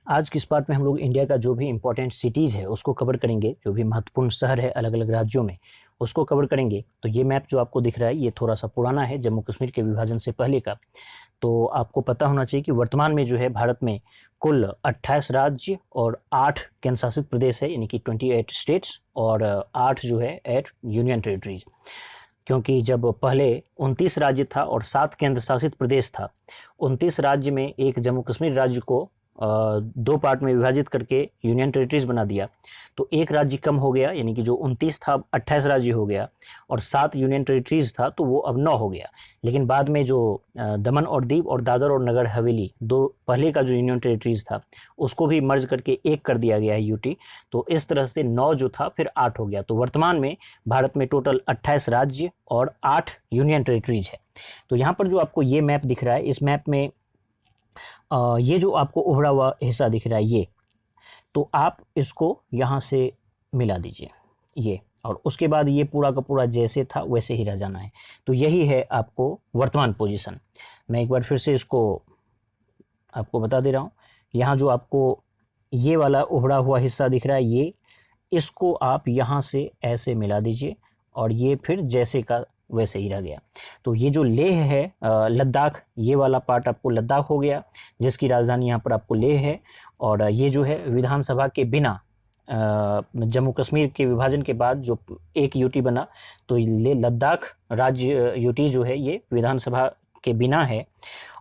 आज की इस पार्ट में हम लोग इंडिया का जो भी इम्पोर्टेंट सिटीज़ है उसको कवर करेंगे, जो भी महत्वपूर्ण शहर है अलग अलग राज्यों में उसको कवर करेंगे। तो ये मैप जो आपको दिख रहा है ये थोड़ा सा पुराना है, जम्मू कश्मीर के विभाजन से पहले का। तो आपको पता होना चाहिए कि वर्तमान में जो है भारत में कुल 28 राज्य और 8 केंद्र शासित प्रदेश है, यानी कि 28 स्टेट्स और 8 जो है 8 यूनियन टेरिटरीज। क्योंकि जब पहले 29 राज्य था और 7 केंद्र शासित प्रदेश था, 29 राज्य में एक जम्मू कश्मीर राज्य को दो पार्ट में विभाजित करके यूनियन टेरिटरीज बना दिया, तो एक राज्य कम हो गया, यानी कि जो 29 था 28 राज्य हो गया, और 7 यूनियन टेरिटरीज था तो वो अब 9 हो गया। लेकिन बाद में जो दमन और दीव और दादर और नगर हवेली, दो पहले का जो यूनियन टेरिटरीज था उसको भी मर्ज करके एक कर दिया गया है यूटी। तो इस तरह से 9 जो था फिर 8 हो गया। तो वर्तमान में भारत में टोटल 28 राज्य और 8 यूनियन टेरिटरीज है। तो यहाँ पर जो आपको ये मैप दिख रहा है, इस मैप में ये जो आपको उभरा हुआ हिस्सा दिख रहा है ये, तो आप इसको यहाँ से मिला दीजिए ये, और उसके बाद ये पूरा का पूरा जैसे था वैसे ही रह जाना है। तो यही है आपको वर्तमान पोजीशन। मैं एक बार फिर से इसको आपको बता दे रहा हूँ। यहाँ जो आपको ये वाला उभरा हुआ हिस्सा दिख रहा है ये, इसको आप यहाँ से ऐसे मिला दीजिए और ये फिर जैसे का वैसे ही रह गया। तो ये जो लेह है लद्दाख, ये वाला पार्ट आपको लद्दाख हो गया, जिसकी राजधानी यहाँ पर आपको लेह है। और ये जो है विधानसभा के बिना जम्मू कश्मीर के विभाजन के बाद जो एक यूटी बना, तो ले लद्दाख राज्य यूटी जो है ये विधानसभा के बिना है,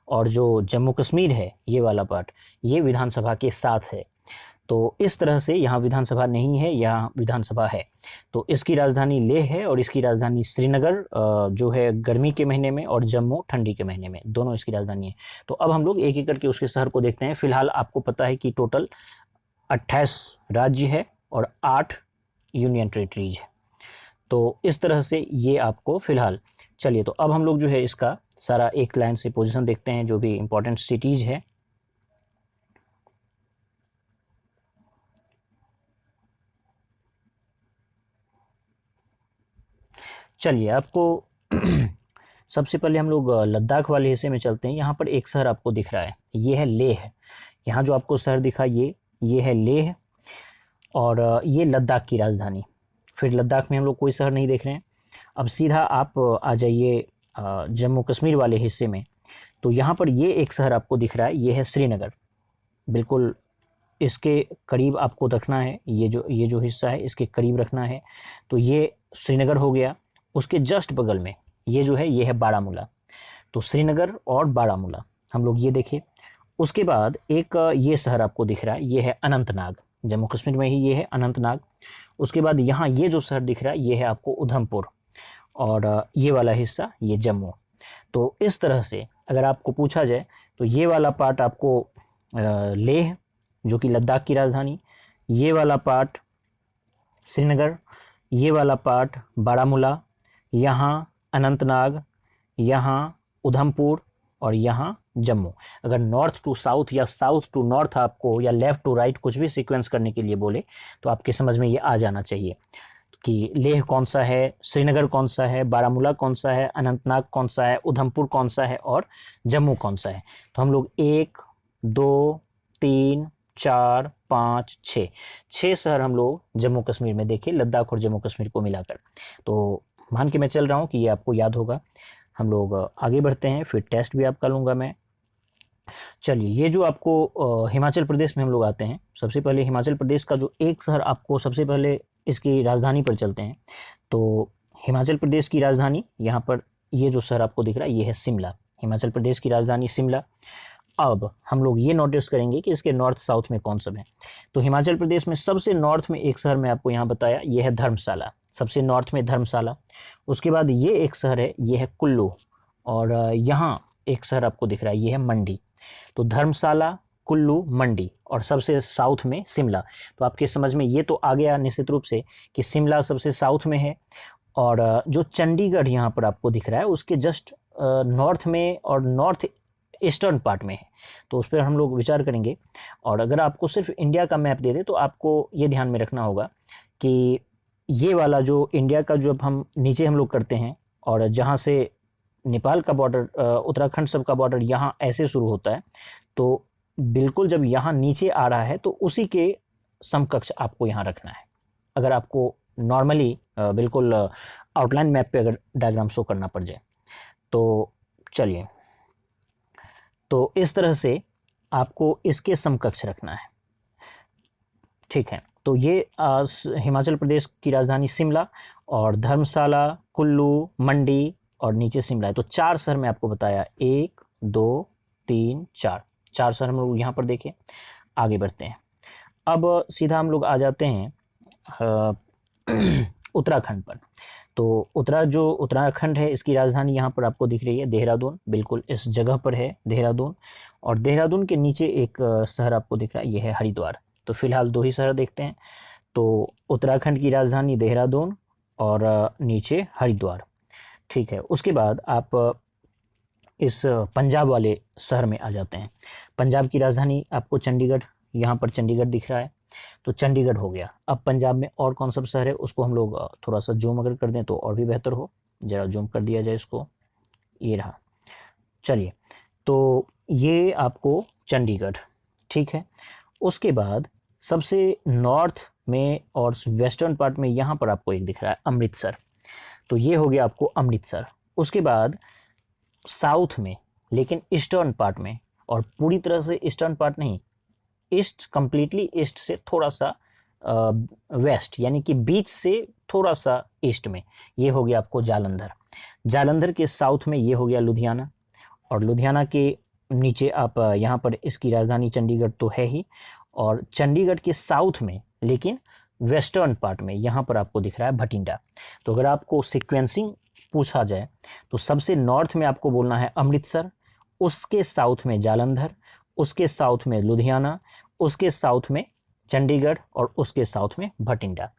और जो जम्मू कश्मीर है ये वाला पार्ट ये विधानसभा के साथ है। तो इस तरह से यहाँ विधानसभा नहीं है, यहाँ विधानसभा है। तो इसकी राजधानी लेह है और इसकी राजधानी श्रीनगर जो है गर्मी के महीने में, और जम्मू ठंडी के महीने में, दोनों इसकी राजधानी है। तो अब हम लोग एक एक करके उसके शहर को देखते हैं। फिलहाल आपको पता है कि टोटल 28 राज्य है और 8 यूनियन टेरिटरीज है। तो इस तरह से ये आपको फिलहाल, चलिए तो अब हम लोग जो है इसका सारा एक लाइन से पोजीशन देखते हैं, जो भी इंपॉर्टेंट सिटीज है। चलिए आपको सबसे पहले हम लोग लद्दाख वाले हिस्से में चलते हैं। यहाँ पर एक शहर आपको दिख रहा है, ये है लेह। यहाँ जो आपको शहर दिखा ये है लेह, और ये लद्दाख की राजधानी। फिर लद्दाख में हम लोग कोई शहर नहीं देख रहे हैं। अब सीधा आप आ जाइए जम्मू कश्मीर वाले हिस्से में। तो यहाँ पर ये एक शहर आपको दिख रहा है, ये है श्रीनगर। बिल्कुल इसके करीब आपको रखना है, ये जो हिस्सा है इसके करीब रखना है। तो ये श्रीनगर हो गया। उसके जस्ट बगल में ये जो है ये है बारामूला। तो श्रीनगर और बारामूला हम लोग ये देखें। उसके बाद एक ये शहर आपको दिख रहा है, ये है अनंतनाग। जम्मू कश्मीर में ही ये है अनंतनाग। उसके बाद यहाँ ये जो शहर दिख रहा है ये है आपको उधमपुर, और ये वाला हिस्सा ये जम्मू। तो इस तरह से अगर आपको पूछा जाए तो ये वाला पार्ट आपको लेह जो कि लद्दाख की राजधानी, ये वाला पार्ट श्रीनगर, ये वाला पार्ट बारामूला, यहाँ अनंतनाग, यहाँ उधमपुर, और यहाँ जम्मू। अगर नॉर्थ टू साउथ या साउथ टू नॉर्थ आपको, या लेफ्ट टू राइट कुछ भी सीक्वेंस करने के लिए बोले तो आपके समझ में ये आ जाना चाहिए कि लेह कौन सा है, श्रीनगर कौन सा है, बारामूला कौन सा है, अनंतनाग कौन सा है, उधमपुर कौन सा है, और जम्मू कौन सा है। तो हम लोग 1 2 3 4 5 6 शहर हम लोग जम्मू कश्मीर में देखे, लद्दाख और जम्मू कश्मीर को मिलाकर। तो मान के मैं चल रहा हूँ कि ये आपको याद होगा। हम लोग आगे बढ़ते हैं, फिर टेस्ट भी आपका लूँगा मैं। चलिए ये जो आपको हिमाचल प्रदेश में हम लोग आते हैं। सबसे पहले हिमाचल प्रदेश का जो एक शहर आपको, सबसे पहले इसकी राजधानी पर चलते हैं। तो हिमाचल प्रदेश की राजधानी यहाँ पर ये जो शहर आपको दिख रहा है ये है शिमला। हिमाचल प्रदेश की राजधानी शिमला। अब हम लोग ये नोटिस करेंगे कि इसके नॉर्थ साउथ में कौन सब है। तो हिमाचल प्रदेश में सबसे नॉर्थ में एक शहर मैं आपको यहाँ बताया, ये है धर्मशाला। सबसे नॉर्थ में धर्मशाला। उसके बाद ये एक शहर है, ये है कुल्लू, और यहाँ एक शहर आपको दिख रहा है ये है मंडी। तो धर्मशाला, कुल्लू, मंडी, और सबसे साउथ में शिमला। तो आपके समझ में ये तो आ गया निश्चित रूप से कि शिमला सबसे साउथ में है, और जो चंडीगढ़ यहाँ पर आपको दिख रहा है उसके जस्ट नॉर्थ में और नॉर्थ ईस्टर्न पार्ट में है। तो उस पर हम लोग विचार करेंगे। और अगर आपको सिर्फ इंडिया का मैप दे दे तो आपको ये ध्यान में रखना होगा कि ये वाला जो इंडिया का जो हम नीचे हम लोग करते हैं, और जहाँ से नेपाल का बॉर्डर, उत्तराखंड सब का बॉर्डर यहाँ ऐसे शुरू होता है, तो बिल्कुल जब यहाँ नीचे आ रहा है तो उसी के समकक्ष आपको यहाँ रखना है। अगर आपको नॉर्मली बिल्कुल आउटलाइन मैप पे अगर डायग्राम शो करना पड़ जाए तो चलिए, तो इस तरह से आपको इसके समकक्ष रखना है, ठीक है। तो ये हिमाचल प्रदेश की राजधानी शिमला और धर्मशाला, कुल्लू, मंडी और नीचे शिमला है। तो 4 शहर मैं आपको बताया, 1 2 3 4 शहर हम लोग यहाँ पर देखें। आगे बढ़ते हैं, अब सीधा हम लोग आ जाते हैं उत्तराखंड पर। तो उत्तराखंड है, इसकी राजधानी यहाँ पर आपको दिख रही है देहरादून, बिल्कुल इस जगह पर है देहरादून। और देहरादून के नीचे एक शहर आपको दिख रहा है, ये है हरिद्वार। तो फिलहाल 2 ही शहर देखते हैं। तो उत्तराखंड की राजधानी देहरादून और नीचे हरिद्वार, ठीक है। उसके बाद आप इस पंजाब वाले शहर में आ जाते हैं। पंजाब की राजधानी आपको चंडीगढ़, यहाँ पर चंडीगढ़ दिख रहा है, तो चंडीगढ़ हो गया। अब पंजाब में और कौन सा शहर है उसको हम लोग थोड़ा सा जूम अगर कर दें तो और भी बेहतर हो। जरा जूम कर दिया जाए इसको, ये रहा। चलिए, तो ये आपको चंडीगढ़, ठीक है। उसके बाद सबसे नॉर्थ में और वेस्टर्न पार्ट में यहाँ पर आपको एक दिख रहा है अमृतसर, तो ये हो गया आपको अमृतसर। उसके बाद साउथ में, लेकिन ईस्टर्न पार्ट में, और पूरी तरह से ईस्टर्न पार्ट नहीं, ईस्ट, कंप्लीटली ईस्ट से थोड़ा सा वेस्ट, यानी कि बीच से थोड़ा सा ईस्ट में, ये हो गया आपको जालंधर। जालंधर के साउथ में ये हो गया लुधियाना, और लुधियाना के नीचे आप यहाँ पर इसकी राजधानी चंडीगढ़ तो है ही, और चंडीगढ़ के साउथ में लेकिन वेस्टर्न पार्ट में यहाँ पर आपको दिख रहा है भटिंडा। तो अगर आपको सीक्वेंसिंग पूछा जाए तो सबसे नॉर्थ में आपको बोलना है अमृतसर, उसके साउथ में जालंधर, उसके साउथ में लुधियाना, उसके साउथ में चंडीगढ़ और उसके साउथ में भटिंडा।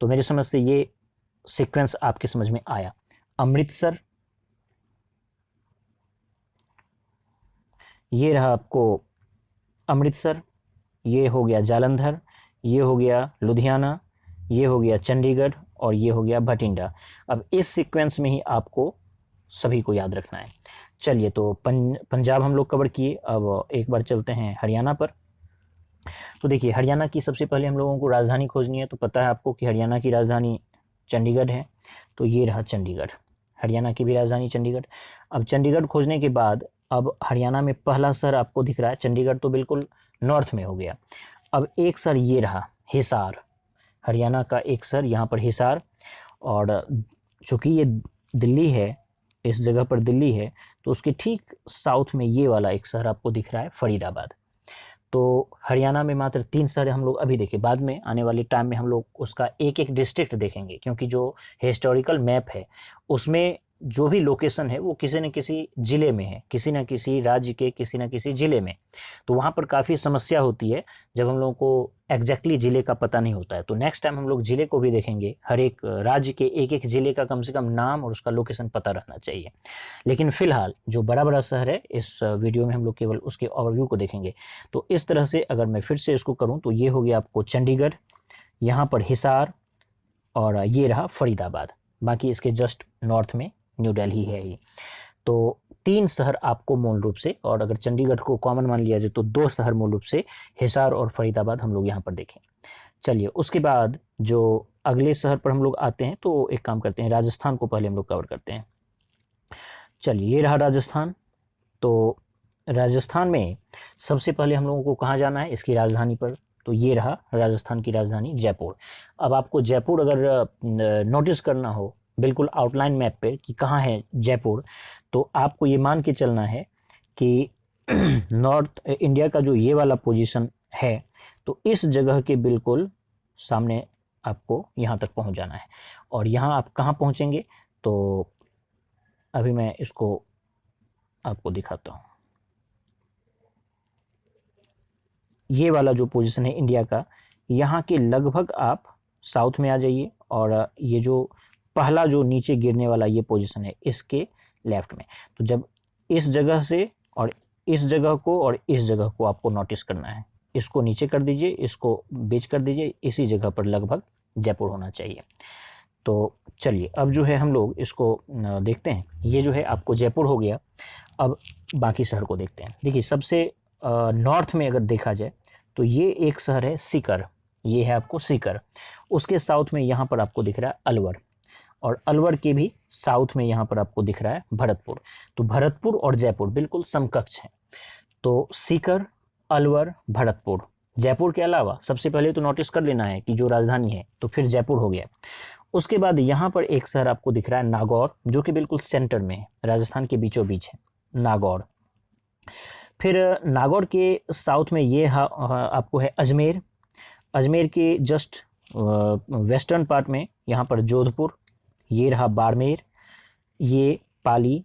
तो मेरी समझ से ये सीक्वेंस आपके समझ में आया। अमृतसर, ये रहा आपको अमृतसर, ये हो गया जालंधर, ये हो गया लुधियाना, ये हो गया चंडीगढ़ और ये हो गया भटिंडा। अब इस सीक्वेंस में ही आपको सभी को याद रखना है। चलिए, तो पंजाब हम लोग कवर किए, अब एक बार चलते हैं हरियाणा पर। तो देखिए, हरियाणा की सबसे पहले हम लोगों को राजधानी खोजनी है। तो पता है आपको कि हरियाणा की राजधानी चंडीगढ़ है, तो ये रहा चंडीगढ़, हरियाणा की भी राजधानी चंडीगढ़। अब चंडीगढ़ खोजने के बाद अब हरियाणा में पहला शहर आपको दिख रहा है, चंडीगढ़ तो बिल्कुल नॉर्थ में हो गया। अब एक शहर ये रहा हिसार, हरियाणा का एक शहर यहाँ पर हिसार, और चूँकि ये दिल्ली है, इस जगह पर दिल्ली है, तो उसके ठीक साउथ में ये वाला एक शहर आपको दिख रहा है फरीदाबाद। तो हरियाणा में मात्र 3 शहर हम लोग अभी देखें, बाद में आने वाले टाइम में हम लोग उसका एक एक डिस्ट्रिक्ट देखेंगे, क्योंकि जो हिस्टोरिकल मैप है उसमें जो भी लोकेशन है वो किसी न किसी ज़िले में है, किसी न किसी राज्य के किसी न किसी ज़िले में। तो वहाँ पर काफ़ी समस्या होती है जब हम लोगों को एग्जैक्टली ज़िले का पता नहीं होता है। तो नेक्स्ट टाइम हम लोग ज़िले को भी देखेंगे, हर एक राज्य के एक एक ज़िले का कम से कम नाम और उसका लोकेशन पता रहना चाहिए। लेकिन फ़िलहाल जो बड़ा बड़ा शहर है, इस वीडियो में हम लोग केवल उसके ओवरव्यू को देखेंगे। तो इस तरह से अगर मैं फिर से इसको करूँ तो ये हो गया आपको चंडीगढ़, यहाँ पर हिसार, और ये रहा फरीदाबाद। बाकी इसके जस्ट नॉर्थ में न्यू दिल्ली है ही। तो 3 शहर आपको मूल रूप से, और अगर चंडीगढ़ को कॉमन मान लिया जाए तो 2 शहर मूल रूप से हिसार और फरीदाबाद हम लोग यहाँ पर देखें। चलिए, उसके बाद जो अगले शहर पर हम लोग आते हैं, तो एक काम करते हैं, राजस्थान को पहले हम लोग कवर करते हैं। चलिए, ये रहा राजस्थान। तो राजस्थान में सबसे पहले हम लोगों को कहाँ जाना है, इसकी राजधानी पर। तो ये रहा राजस्थान की राजधानी जयपुर। अब आपको जयपुर अगर नोटिस करना हो बिल्कुल आउटलाइन मैप पे कि कहाँ है जयपुर, तो आपको ये मान के चलना है कि नॉर्थ इंडिया का जो ये वाला पोजीशन है, तो इस जगह के बिल्कुल सामने आपको यहाँ तक पहुँच जाना है। और यहाँ आप कहाँ पहुँचेंगे, तो अभी मैं इसको आपको दिखाता हूँ। ये वाला जो पोजीशन है इंडिया का, यहाँ के लगभग आप साउथ में आ जाइए, और ये जो पहला जो नीचे गिरने वाला ये पोजीशन है इसके लेफ्ट में। तो जब इस जगह से और इस जगह को और इस जगह को आपको नोटिस करना है, इसको नीचे कर दीजिए, इसको बीच कर दीजिए, इसी जगह पर लगभग जयपुर होना चाहिए। तो चलिए, अब जो है हम लोग इसको देखते हैं। ये जो है आपको जयपुर हो गया। अब बाकी शहर को देखते हैं। देखिए, सबसे नॉर्थ में अगर देखा जाए तो ये एक शहर है सीकर, ये है आपको सीकर। उसके साउथ में यहाँ पर आपको दिख रहा है अलवर, और अलवर के भी साउथ में यहाँ पर आपको दिख रहा है भरतपुर। तो भरतपुर और जयपुर बिल्कुल समकक्ष हैं। तो सीकर, अलवर, भरतपुर। जयपुर के अलावा सबसे पहले तो नोटिस कर लेना है कि जो राजधानी है, तो फिर जयपुर हो गया। उसके बाद यहाँ पर एक शहर आपको दिख रहा है नागौर, जो कि बिल्कुल सेंटर में है, राजस्थान के बीचों बीच है नागौर। फिर नागौर के साउथ में ये आपको है अजमेर। अजमेर के जस्ट वेस्टर्न पार्ट में यहाँ पर जोधपुर, ये रहा बाड़मेर, ये पाली,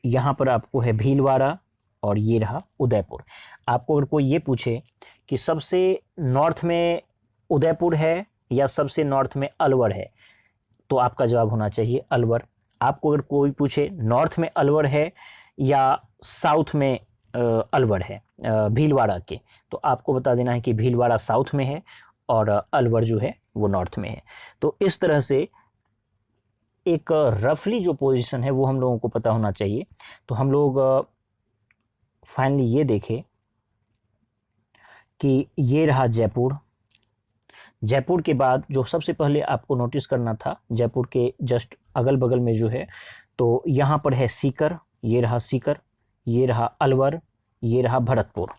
यहाँ पर आपको है भीलवाड़ा, और ये रहा उदयपुर। आपको अगर कोई ये पूछे कि सबसे नॉर्थ में उदयपुर है या सबसे नॉर्थ में अलवर है, तो आपका जवाब होना चाहिए अलवर। आपको अगर कोई पूछे नॉर्थ में अलवर है या साउथ में अलवर है भीलवाड़ा के, तो आपको बता देना है कि भीलवाड़ा साउथ में है और अलवर जो है वो नॉर्थ में है। तो इस तरह से एक रफली जो पोजीशन है वो हम लोगों को पता होना चाहिए। तो हम लोग फाइनली ये देखें कि ये रहा जयपुर। जयपुर के बाद जो सबसे पहले आपको नोटिस करना था, जयपुर के जस्ट अगल बगल में जो है, तो यहाँ पर है सीकर, ये रहा सीकर, ये रहा अलवर, ये रहा भरतपुर।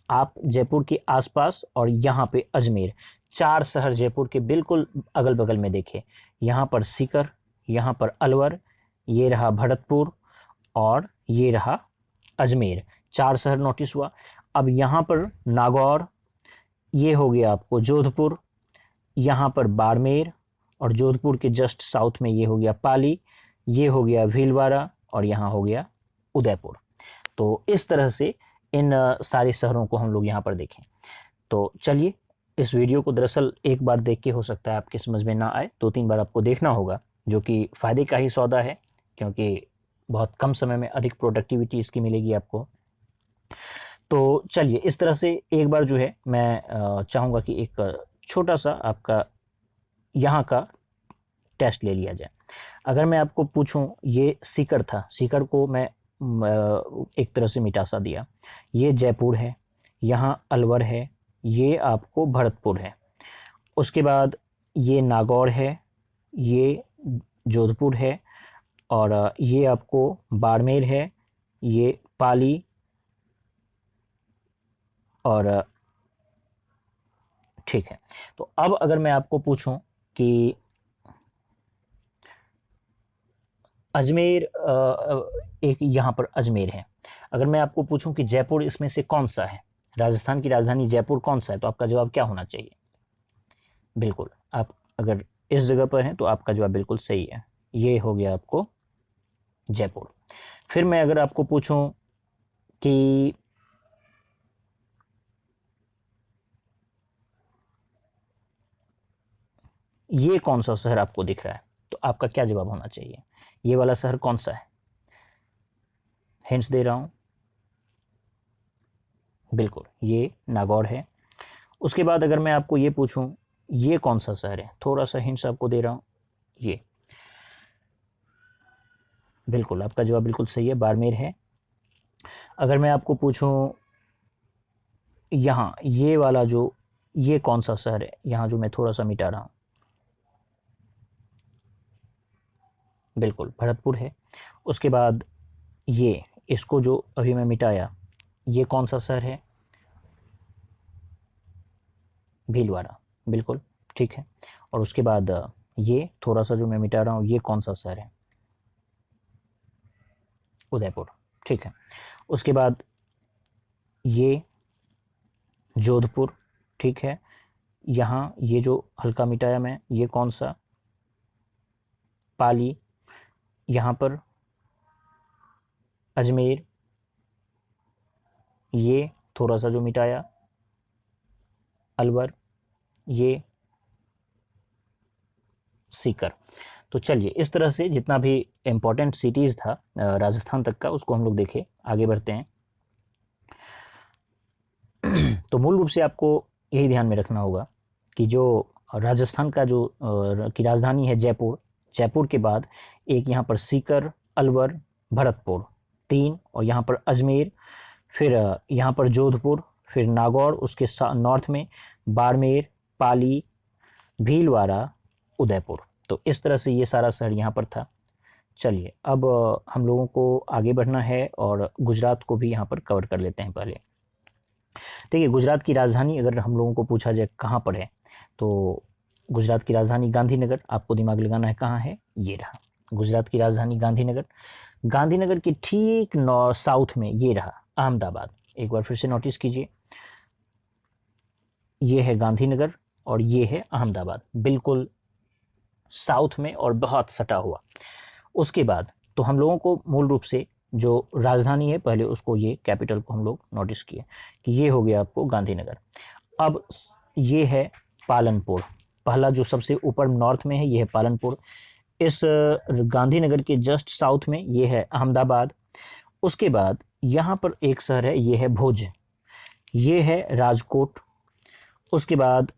आप जयपुर के आसपास और यहाँ पे अजमेर, 4 शहर जयपुर के बिल्कुल अगल बगल में देखें। यहाँ पर सीकर, यहाँ पर अलवर, ये रहा भरतपुर और ये रहा अजमेर, 4 शहर नोटिस हुआ। अब यहाँ पर नागौर, ये हो गया आपको जोधपुर, यहाँ पर बाड़मेर, और जोधपुर के जस्ट साउथ में ये हो गया पाली, ये हो गया भीलवाड़ा, और यहाँ हो गया उदयपुर। तो इस तरह से इन सारे शहरों को हम लोग यहाँ पर देखें। तो चलिए, इस वीडियो को दरअसल एक बार देख के हो सकता है आपके समझ में ना आए, 2-3 बार आपको देखना होगा, जो कि फ़ायदे का ही सौदा है, क्योंकि बहुत कम समय में अधिक प्रोडक्टिविटी इसकी मिलेगी आपको। तो चलिए, इस तरह से एक बार जो है मैं चाहूँगा कि एक छोटा सा आपका यहाँ का टेस्ट ले लिया जाए। अगर मैं आपको पूछूं, ये सीकर था, सीकर को मैं एक तरह से मिटा सा दिया। ये जयपुर है, यहाँ अलवर है, ये आपको भरतपुर है। उसके बाद ये नागौर है, ये जोधपुर है, और ये आपको बाड़मेर है, ये पाली, और ठीक है। तो अब अगर मैं आपको पूछूं कि अजमेर, एक यहाँ पर अजमेर है, अगर मैं आपको पूछूं कि जयपुर इसमें से कौन सा है, राजस्थान की राजधानी जयपुर कौन सा है, तो आपका जवाब क्या होना चाहिए? बिल्कुल, आप अगर इस जगह पर हैं तो आपका जवाब बिल्कुल सही है, ये हो गया आपको जयपुर। फिर मैं अगर आपको पूछूं कि ये कौन सा शहर आपको दिख रहा है, तो आपका क्या जवाब होना चाहिए? ये वाला शहर कौन सा है? हिंट्स दे रहा हूं, बिल्कुल ये नागौर है। उसके बाद अगर मैं आपको ये पूछूं ये कौन सा शहर है, थोड़ा सा हिंट्स आपको दे रहा हूं, ये बिल्कुल आपका जवाब बिल्कुल सही है, बाड़मेर है। अगर मैं आपको पूछूं यहाँ ये वाला जो, ये कौन सा शहर है, यहाँ जो मैं थोड़ा सा मिटा रहा हूं, बिल्कुल भरतपुर है। उसके बाद ये, इसको जो अभी मैं मिटाया, ये कौन सा शहर है? भीलवाड़ा, बिल्कुल ठीक है। और उसके बाद ये थोड़ा सा जो मैं मिटा रहा हूँ, ये कौन सा शहर है? उदयपुर, ठीक है। उसके बाद ये जोधपुर, ठीक है। यहाँ ये जो हल्का मिटाया मैं, ये कौन सा? पाली। यहाँ पर अजमेर, ये थोड़ा सा जो मिटाया अलवर, ये सीकर। तो चलिए, इस तरह से जितना भी इम्पोर्टेंट सिटीज़ था राजस्थान तक का, उसको हम लोग देखे, आगे बढ़ते हैं। तो मूल रूप से आपको यही ध्यान में रखना होगा कि जो राजस्थान का जो की राजधानी है जयपुर, जयपुर के बाद एक यहाँ पर सीकर, अलवर, भरतपुर 3, और यहाँ पर अजमेर, फिर यहाँ पर जोधपुर, फिर नागौर, उसके नॉर्थ में बाड़मेर, पाली, भीलवाड़ा, उदयपुर। तो इस तरह से ये सारा शहर यहाँ पर था। चलिए अब हम लोगों को आगे बढ़ना है और गुजरात को भी यहाँ पर कवर कर लेते हैं पहले। देखिए गुजरात की राजधानी अगर हम लोगों को पूछा जाए कहाँ पर है, तो गुजरात की राजधानी गांधीनगर। आपको दिमाग लगाना है कहाँ है, ये रहा गुजरात की राजधानी गांधीनगर। गांधीनगर के ठीक साउथ में ये रहा अहमदाबाद। एक बार फिर से नोटिस कीजिए, ये है गांधीनगर और ये है अहमदाबाद, बिल्कुल साउथ में और बहुत सटा हुआ। उसके बाद तो हम लोगों को मूल रूप से जो राजधानी है पहले उसको, ये कैपिटल को हम लोग नोटिस किए कि ये हो गया आपको गांधीनगर। अब ये है पालनपुर, पहला जो सबसे ऊपर नॉर्थ में है ये है पालनपुर। इस गांधीनगर के जस्ट साउथ में ये है अहमदाबाद। उसके बाद यहाँ पर एक शहर है, ये है भुज, ये है राजकोट। उसके बाद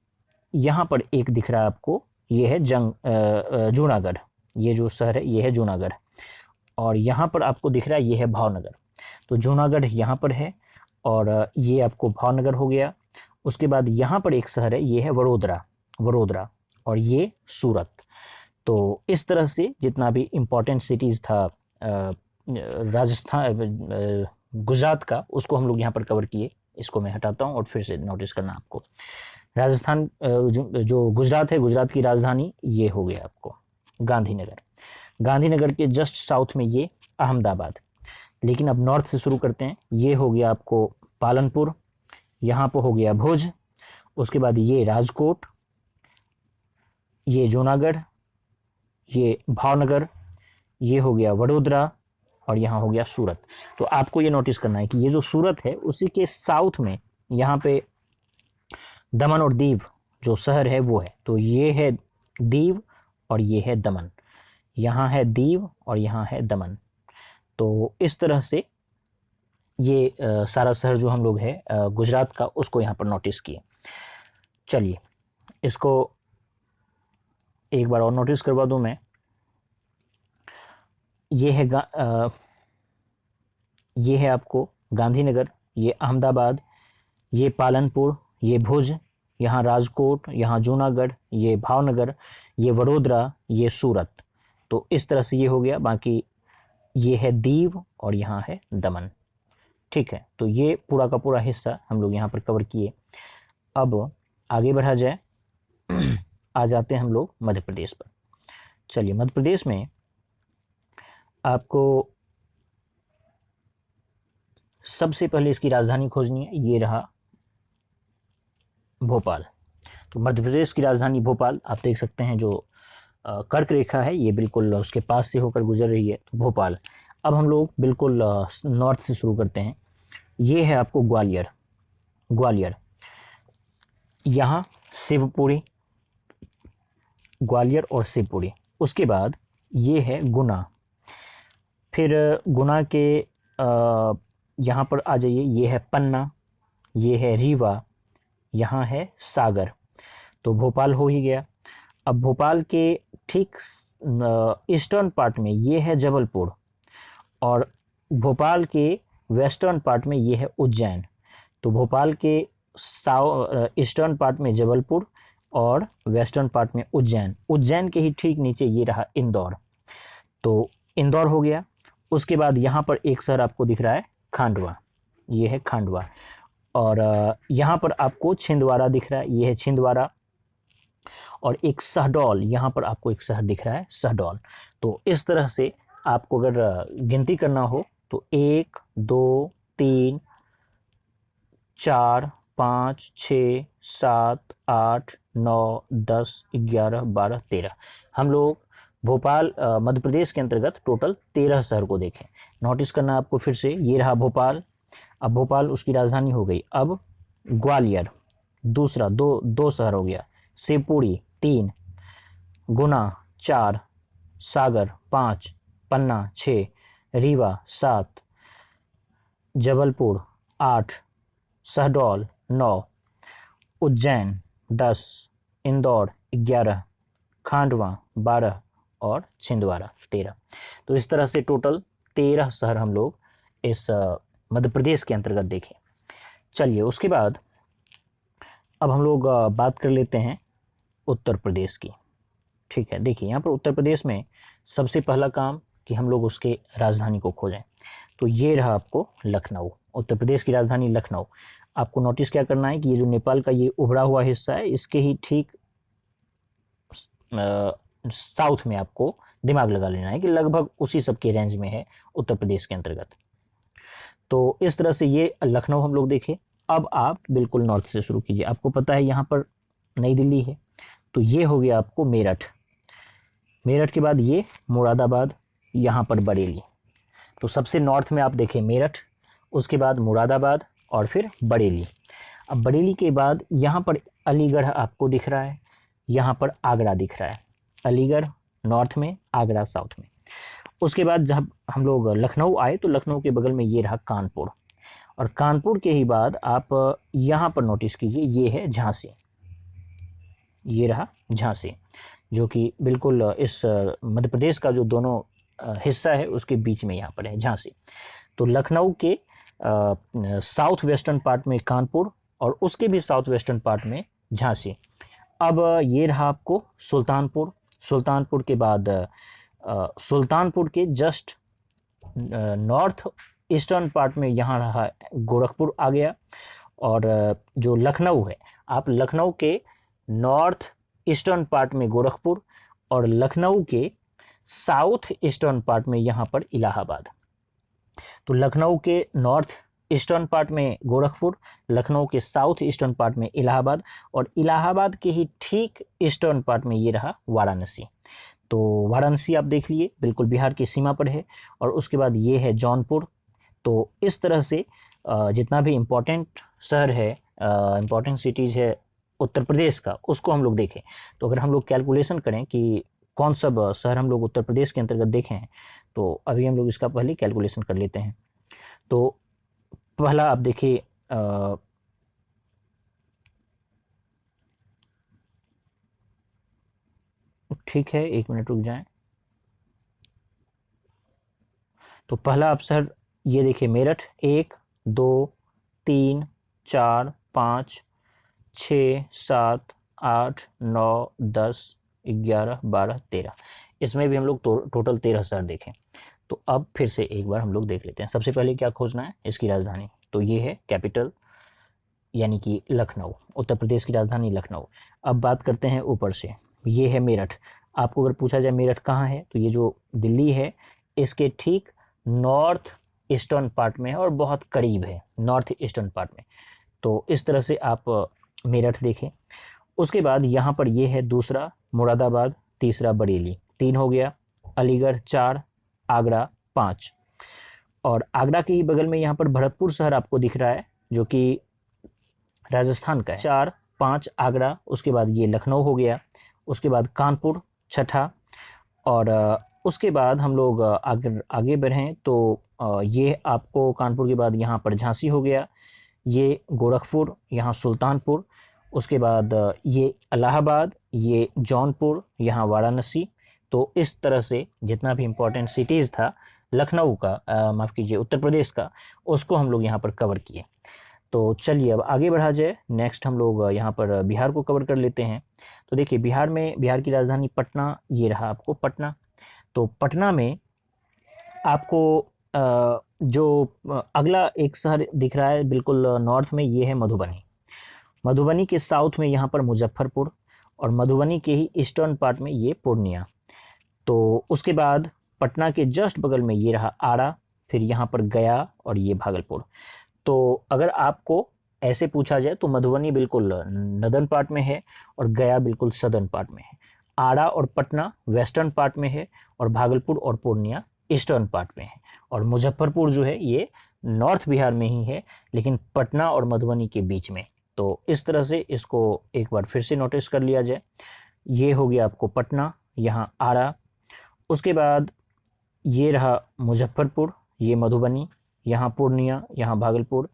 यहाँ पर एक दिख रहा है आपको, ये है जूनागढ़, ये जो शहर है ये है जूनागढ़। और यहाँ पर आपको दिख रहा है ये है भावनगर। तो जूनागढ़ यहाँ पर है और ये आपको भावनगर हो गया। उसके बाद यहाँ पर एक शहर है, ये है वडोदरा और ये सूरत। तो इस तरह से जितना भी इम्पोर्टेंट सिटीज़ था राजस्थान गुजरात का, उसको हम लोग यहाँ पर कवर किए। इसको मैं हटाता हूँ और फिर से नोटिस करना आपको। राजस्थान जो गुजरात है, गुजरात की राजधानी ये हो गया आपको गांधीनगर। गांधीनगर के जस्ट साउथ में ये अहमदाबाद। लेकिन अब नॉर्थ से शुरू करते हैं। ये हो गया आपको पालनपुर, यहाँ पर हो गया भुज, उसके बाद ये राजकोट, ये जूनागढ़, ये भावनगर, ये हो गया वडोदरा और यहाँ हो गया सूरत। तो आपको ये नोटिस करना है कि ये जो सूरत है उसी के साउथ में यहाँ पे दमन और दीव जो शहर है वो है। तो ये है दीव और ये है दमन, यहाँ है दीव और यहाँ है दमन। तो इस तरह से ये सारा शहर जो हम लोग है गुजरात का, उसको यहाँ पर नोटिस किए। चलिए इसको एक बार और नोटिस करवा दूं मैं। ये है आपको गांधीनगर, ये अहमदाबाद, ये पालनपुर, ये भुज, यहाँ राजकोट, यहाँ जूनागढ़, ये भावनगर, ये वडोदरा, ये सूरत। तो इस तरह से ये हो गया। बाकी ये है दीव और यहाँ है दमन। ठीक है, तो ये पूरा का पूरा हिस्सा हम लोग यहाँ पर कवर किए। अब आगे बढ़ा जाए, आ जाते हैं हम लोग मध्य प्रदेश पर। चलिए मध्य प्रदेश में आपको सबसे पहले इसकी राजधानी खोजनी है, ये रहा भोपाल। तो मध्य प्रदेश की राजधानी भोपाल, आप देख सकते हैं जो कर्क रेखा है ये बिल्कुल उसके पास से होकर गुजर रही है, तो भोपाल। अब हम लोग बिल्कुल नॉर्थ से शुरू करते हैं। ये है आपको ग्वालियर, यहाँ शिवपुरी, ग्वालियर और शिवपुरी। उसके बाद ये है गुना, फिर गुना के यहाँ पर आ जाइए, ये है पन्ना, ये है रीवा, यहाँ है सागर। तो भोपाल हो ही गया। अब भोपाल के ठीक ईस्टर्न पार्ट में ये है जबलपुर और भोपाल के वेस्टर्न पार्ट में ये है उज्जैन। तो भोपाल के ईस्टर्न पार्ट में जबलपुर और वेस्टर्न पार्ट में उज्जैन के ही ठीक नीचे ये रहा इंदौर। तो इंदौर हो गया। उसके बाद यहाँ पर एक शहर आपको दिख रहा है खांडवा, ये है खांडवा। और यहाँ पर आपको छिंदवाड़ा दिख रहा है, ये है छिंदवाड़ा। और एक शहडोल, यहाँ पर आपको एक शहर दिख रहा है शहडोल। तो इस तरह से आपको अगर गिनती करना हो तो 1 2 3 4 5 6 7 8 9 10 11 12 13 हम लोग भोपाल मध्य प्रदेश के अंतर्गत टोटल 13 शहर को देखें। नोटिस करना आपको फिर से, ये रहा भोपाल। अब भोपाल उसकी राजधानी हो गई। अब ग्वालियर दूसरा, दो शहर हो गया। शिवपुरी 3, गुना 4, सागर 5, पन्ना 6, रीवा 7, जबलपुर 8, शहडोल 9, उज्जैन 10, इंदौर 11, खांडवा 12 और छिंदवाड़ा 13। तो इस तरह से टोटल 13 शहर हम लोग इस मध्य प्रदेश के अंतर्गत देखें। चलिए उसके बाद अब हम लोग बात कर लेते हैं उत्तर प्रदेश की। ठीक है, देखिए यहाँ पर उत्तर प्रदेश में सबसे पहला काम कि हम लोग उसके राजधानी को खोजें। तो ये रहा आपको लखनऊ, उत्तर प्रदेश की राजधानी लखनऊ। आपको नोटिस क्या करना है कि ये जो नेपाल का ये उभरा हुआ हिस्सा है, इसके ही ठीक साउथ में आपको दिमाग लगा लेना है कि लगभग उसी सब के रेंज में है उत्तर प्रदेश के अंतर्गत। तो इस तरह से ये लखनऊ हम लोग देखें। अब आप बिल्कुल नॉर्थ से शुरू कीजिए। आपको पता है यहाँ पर नई दिल्ली है, तो ये हो गया आपको मेरठ। मेरठ के बाद ये मुरादाबाद, यहाँ पर बरेली। तो सबसे नॉर्थ में आप देखें मेरठ, उसके बाद मुरादाबाद और फिर बरेली। अब बरेली के बाद यहाँ पर अलीगढ़ आपको दिख रहा है, यहाँ पर आगरा दिख रहा है। अलीगढ़ नॉर्थ में, आगरा साउथ में। उसके बाद जब हम लोग लखनऊ आए तो लखनऊ के बगल में ये रहा कानपुर, और कानपुर के ही बाद आप यहाँ पर नोटिस कीजिए ये है झांसी। ये रहा झांसी, जो कि बिल्कुल इस मध्य प्रदेश का जो दोनों हिस्सा है उसके बीच में यहाँ पर है झांसी। तो लखनऊ के साउथ वेस्टर्न पार्ट में कानपुर और उसके भी साउथ वेस्टर्न पार्ट में झांसी। अब ये रहा आपको सुल्तानपुर। सुल्तानपुर के बाद सुल्तानपुर के जस्ट नॉर्थ ईस्टर्न पार्ट में यहाँ रहा गोरखपुर आ गया। और जो लखनऊ है, आप लखनऊ के नॉर्थ ईस्टर्न पार्ट में गोरखपुर और लखनऊ के साउथ ईस्टर्न पार्ट में यहाँ पर इलाहाबाद। तो लखनऊ के नॉर्थ ईस्टर्न पार्ट में गोरखपुर, लखनऊ के साउथ ईस्टर्न पार्ट में इलाहाबाद, और इलाहाबाद के ही ठीक ईस्टर्न पार्ट में ये रहा वाराणसी। तो वाराणसी आप देख लिए बिल्कुल बिहार की सीमा पर है। और उसके बाद ये है जौनपुर। तो इस तरह से जितना भी इम्पोर्टेंट शहर है, इम्पोर्टेंट सिटीज़ है उत्तर प्रदेश का, उसको हम लोग देखें। तो अगर हम लोग कैलकुलेशन करें कि कौन सब शहर हम लोग उत्तर प्रदेश के अंतर्गत देखें हैं, तो अभी हम लोग इसका पहले कैलकुलेशन कर लेते हैं। तो पहला आप देखिए ठीक है, एक मिनट रुक जाएं। तो पहला आप शहर ये देखिए मेरठ, 1 2 3 4 5 6 7 8 9 10 11 12 13, इसमें भी हम लोग टोटल 13 शहर देखें। तो अब फिर से एक बार हम लोग देख लेते हैं। सबसे पहले क्या खोजना है, इसकी राजधानी। तो ये है कैपिटल यानी कि लखनऊ, उत्तर प्रदेश की राजधानी लखनऊ। अब बात करते हैं ऊपर से, ये है मेरठ। आपको अगर पूछा जाए मेरठ कहाँ है, तो ये जो दिल्ली है इसके ठीक नॉर्थ ईस्टर्न पार्ट में है और बहुत करीब है नॉर्थ ईस्टर्न पार्ट में। तो इस तरह से आप मेरठ देखें। उसके बाद यहाँ पर ये है दूसरा मुरादाबाद, तीसरा बरेली, 3 हो गया। अलीगढ़ 4, आगरा 5, और आगरा के ही बगल में यहाँ पर भरतपुर शहर आपको दिख रहा है जो कि राजस्थान का है। 4 5 आगरा, उसके बाद ये लखनऊ हो गया। उसके बाद कानपुर छठा, और उसके बाद हम लोग आगे बढ़ें तो ये आपको कानपुर के बाद यहाँ पर झांसी हो गया, ये गोरखपुर, यहाँ सुल्तानपुर, उसके बाद ये इलाहाबाद, ये जौनपुर, यहाँ वाराणसी। तो इस तरह से जितना भी इम्पोर्टेंट सिटीज़ था लखनऊ का, माफ़ कीजिए उत्तर प्रदेश का, उसको हम लोग यहाँ पर कवर किए। तो चलिए अब आगे बढ़ा जाए। नेक्स्ट हम लोग यहाँ पर बिहार को कवर कर लेते हैं। तो देखिए बिहार में, बिहार की राजधानी पटना, ये रहा आपको पटना। तो पटना में आपको जो अगला एक शहर दिख रहा है बिल्कुल नॉर्थ में, ये है मधुबनी। मधुबनी के साउथ में यहाँ पर मुजफ्फरपुर, और मधुबनी के ही ईस्टर्न पार्ट में ये पूर्णिया। तो उसके बाद पटना के जस्ट बगल में ये रहा आरा, फिर यहाँ पर गया और ये भागलपुर। तो अगर आपको ऐसे पूछा जाए तो मधुबनी बिल्कुल नदर्न पार्ट में है और गया बिल्कुल सदर्न पार्ट में है। आरा और पटना वेस्टर्न पार्ट में है और भागलपुर और पूर्णिया ईस्टर्न पार्ट में है। और मुजफ्फरपुर जो है ये नॉर्थ बिहार में ही है, लेकिन पटना और मधुबनी के बीच में। तो इस तरह से इसको एक बार फिर से नोटिस कर लिया जाए। ये हो गया आपको पटना, यहाँ आरा, उसके बाद ये रहा मुजफ्फरपुर, ये मधुबनी, यहाँ पूर्णिया, यहाँ भागलपुर,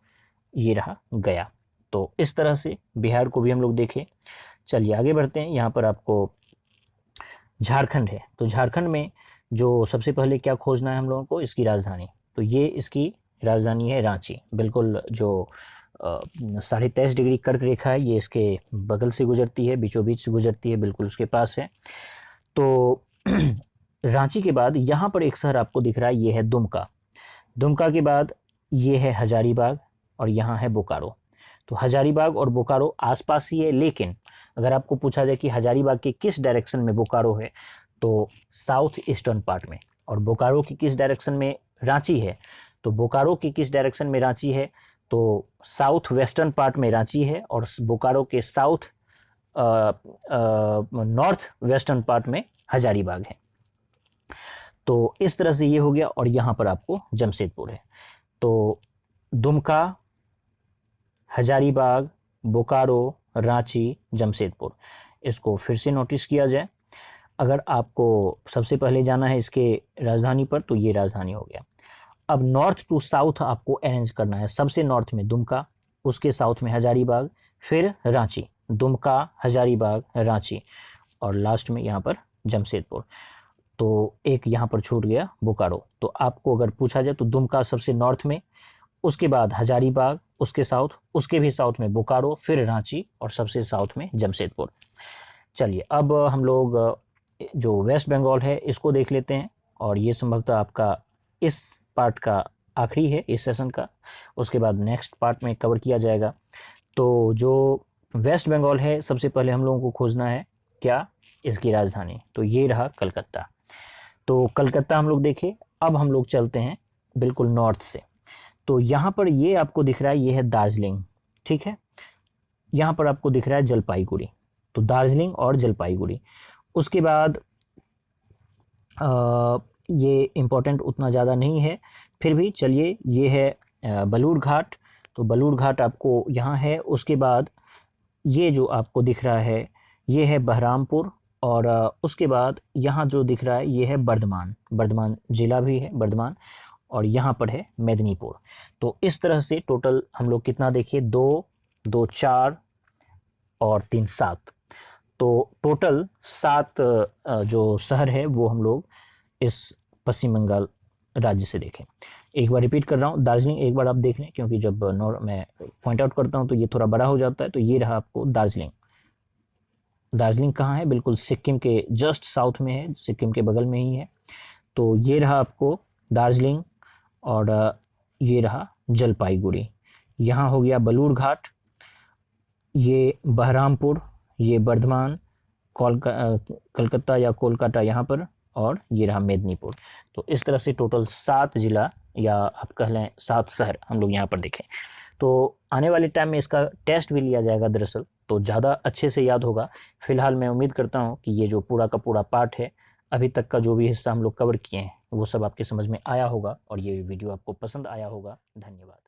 ये रहा गया। तो इस तरह से बिहार को भी हम लोग देखें। चलिए आगे बढ़ते हैं। यहाँ पर आपको झारखंड है। तो झारखंड में जो सबसे पहले क्या खोजना है हम लोगों को, इसकी राजधानी। तो ये इसकी राजधानी है रांची। बिल्कुल जो 23.5 डिग्री कर्क रेखा है ये इसके बगल से गुजरती है, बीचों बीच से गुजरती है, बिल्कुल उसके पास है। तो रांची के बाद यहाँ पर एक शहर आपको दिख रहा है, ये है दुमका। दुमका के बाद ये है हजारीबाग और यहाँ है बोकारो। तो हजारीबाग और बोकारो आसपास ही है, लेकिन अगर आपको पूछा जाए कि हजारीबाग के किस डायरेक्शन में बोकारो है तो साउथ ईस्टर्न पार्ट में, और बोकारो की किस डायरेक्शन में रांची है तो बोकारो की किस डायरेक्शन में रांची है तो साउथ वेस्टर्न पार्ट में रांची है, और बोकारो के साउथ नॉर्थ वेस्टर्न पार्ट में हजारीबाग है। तो इस तरह से ये हो गया, और यहाँ पर आपको जमशेदपुर है। तो दुमका, हजारीबाग, बोकारो, रांची, जमशेदपुर, इसको फिर से नोटिस किया जाए। अगर आपको सबसे पहले जाना है इसके राजधानी पर तो ये राजधानी हो गया। अब नॉर्थ टू साउथ आपको अरेंज करना है। सबसे नॉर्थ में दुमका, उसके साउथ में हजारीबाग, फिर रांची, दुमका, हजारीबाग, रांची, और लास्ट में यहाँ पर जमशेदपुर। तो एक यहाँ पर छूट गया बोकारो। तो आपको अगर पूछा जाए तो दुमका सबसे नॉर्थ में, उसके बाद हजारीबाग, उसके साउथ, उसके भी साउथ में बोकारो, फिर रांची, और सबसे साउथ में जमशेदपुर। चलिए अब हम लोग जो वेस्ट बंगाल है इसको देख लेते हैं, और ये संभवतः आपका इस पार्ट का आखिरी है इस सेशन का। उसके बाद नेक्स्ट पार्ट में कवर किया जाएगा। तो जो वेस्ट बंगाल है सबसे पहले हम लोगों को खोजना है क्या, इसकी राजधानी। तो ये रहा कलकत्ता। तो कलकत्ता हम लोग देखें। अब हम लोग चलते हैं बिल्कुल नॉर्थ से। तो यहाँ पर ये आपको दिख रहा है, ये है दार्जिलिंग, ठीक है। यहाँ पर आपको दिख रहा है जलपाईगुड़ी। तो दार्जिलिंग और जलपाईगुड़ी। उसके बाद ये इम्पोर्टेंट उतना ज़्यादा नहीं है, फिर भी चलिए, ये है बलूर घाट। तो बलूर घाट आपको यहाँ है। उसके बाद ये जो आपको दिख रहा है ये है बहरामपुर, और उसके बाद यहाँ जो दिख रहा है ये है बर्धमान। बर्धमान जिला भी है बर्धमान, और यहाँ पर है मेदिनीपुर। तो इस तरह से टोटल हम लोग कितना देखिए, 2, 2, 4 और 3, 7। तो टोटल 7 जो शहर है वो हम लोग इस पश्चिम बंगाल राज्य से देखें। एक बार रिपीट कर रहा हूँ, दार्जिलिंग एक बार आप देख लें, क्योंकि जब मैं पॉइंट आउट करता हूँ तो ये थोड़ा बड़ा हो जाता है। तो ये रहा आपको दार्जिलिंग। दार्जिलिंग कहाँ है, बिल्कुल सिक्किम के जस्ट साउथ में है, सिक्किम के बगल में ही है। तो ये रहा आपको दार्जिलिंग, और ये रहा जलपाईगुड़ी। यहाँ हो गया बलूर घाट, ये बहरामपुर, ये बर्धमान, कलकत्ता या कोलकाता यहाँ पर, और ये रहा मेदिनीपुर। तो इस तरह से टोटल 7 जिला, या आप कह लें 7 शहर हम लोग यहाँ पर देखें। तो आने वाले टाइम में इसका टेस्ट भी लिया जाएगा दरअसल, तो ज़्यादा अच्छे से याद होगा। फिलहाल मैं उम्मीद करता हूँ कि ये जो पूरा का पूरा पार्ट है, अभी तक का जो भी हिस्सा हम लोग कवर किए हैं वो सब आपके समझ में आया होगा, और ये वीडियो आपको पसंद आया होगा। धन्यवाद।